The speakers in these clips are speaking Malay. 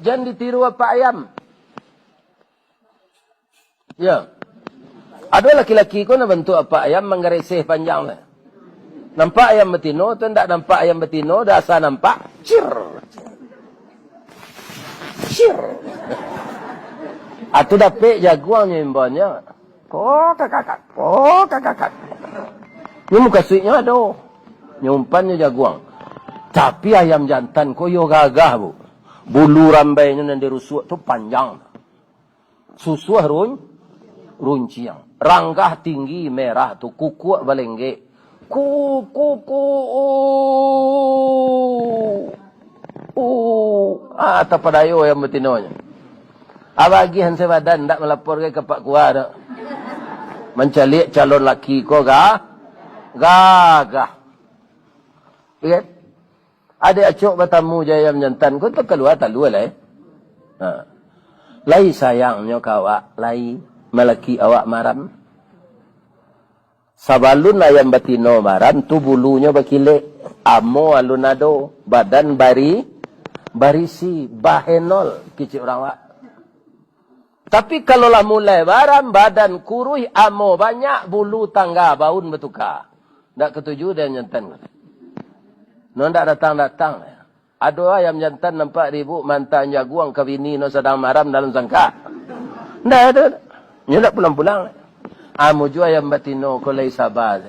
Jangan ditiru apa ayam. Ya. Ada laki-laki ko na bentuk apa ayam menggereseh panjang lah. Nampak ayam betino tu ndak nampak ayam betino, dasar nampak cir. Cir. Atu dapet jaguang nyembonnya. Kakak. Ini muka suiknya ada. Nyumpannya jaguang. Tapi ayam jantan ko yo gagah bu. Bulu rambainya yang dirusuk tu panjang. Susu runciang. Ranggah tinggi merah tu kuku balengge. Kuku. Atau padayo yang betinonya. Abagi hanse badan ndak melapor ke Pak Kuah dak. Mencalik calon laki ko gagah. Lihat. Ada acok bertamu jaya menyantan ko tu keluar talu lah. Lai sayangnya kawak, lai melaki awak maram. Sabalun ayam betino maram tu bulunya berkilik. Amo alunado, badan barisi, bahenol kicik orang wak. Tapi kalau lah mulai baram, badan kurui, amo banyak, bulu tangga, baun bertukar. Tak ketuju dia nyantan. No ndak datang. Ada ayam jantan nampak ribu mantan jaguang kawini no sedang maram dalam sangka. Ndak ada. Nya ndak pulang-pulang. Amo ju ayam batino ko lai sabar.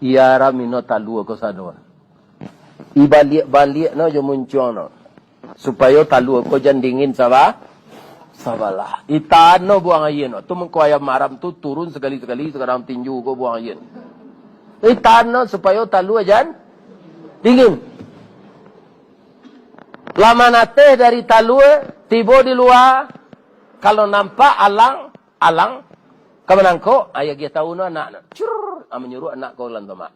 Ia ramino talu ko sador. Ibalik no jo muncul no. Supaya talu ko jan dingin sabalah. Itan no buang ayen no. Tu mengko ayam maram tu turun sekali-sekali sekarang tinju ko buang ayen. Itan no supaya talu jan dingin. Lama nate dari talue, tiba di luar. Kalau nampak alang, kemenangko, ayah dia tahu no anak. Curr, menyuruh anak kau lantamak.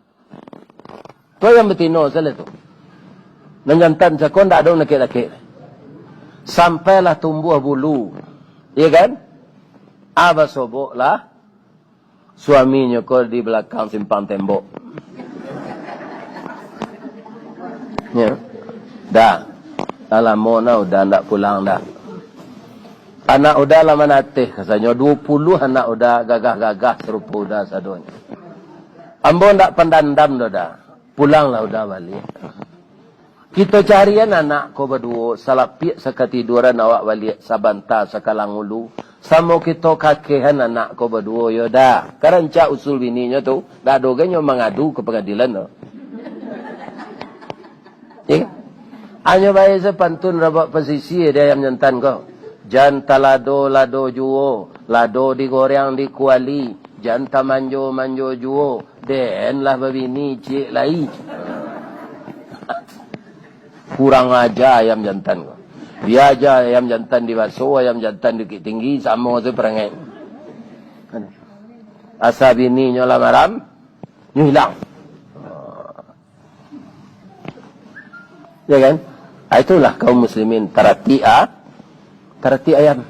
Tu yang betino salah tu. Nanjantan sakon tak ada nakik-nakik. Sampailah tumbuh bulu. Iya kan? Aba sobok lah. Suaminya kau di belakang simpang tembok. Ya. Dah. Alamu na udah ndak pulang dah. Anak udah lama natih katanya 20 anak udah gagah-gagah serupa udah sadonya. Ambo ndak pendandam dah. Pulanglah udah balik. Kita carian anak ko berdua salapik sakatiduran awak balik sabanta sakalang ulu. Samo kita kakehan anak ko berdua yo dah. Karanca usul bininya tu dak doganyo mengadu ke pengadilan no. Hanya baik sepantun rabak posisi dia yang menyantan kau. Janta lado juo. Lado digoreng di kuali. Janta manjo juo. Den lah babini cik lai. Kurang aja ayam jantan kau. Dia aja ayam jantan di baso, ayam jantan di tinggi. Sama tu perangai. Asa bini nyola maram. Nyu hilang. Ya kan? Itulah kaum muslimin tarati ayam.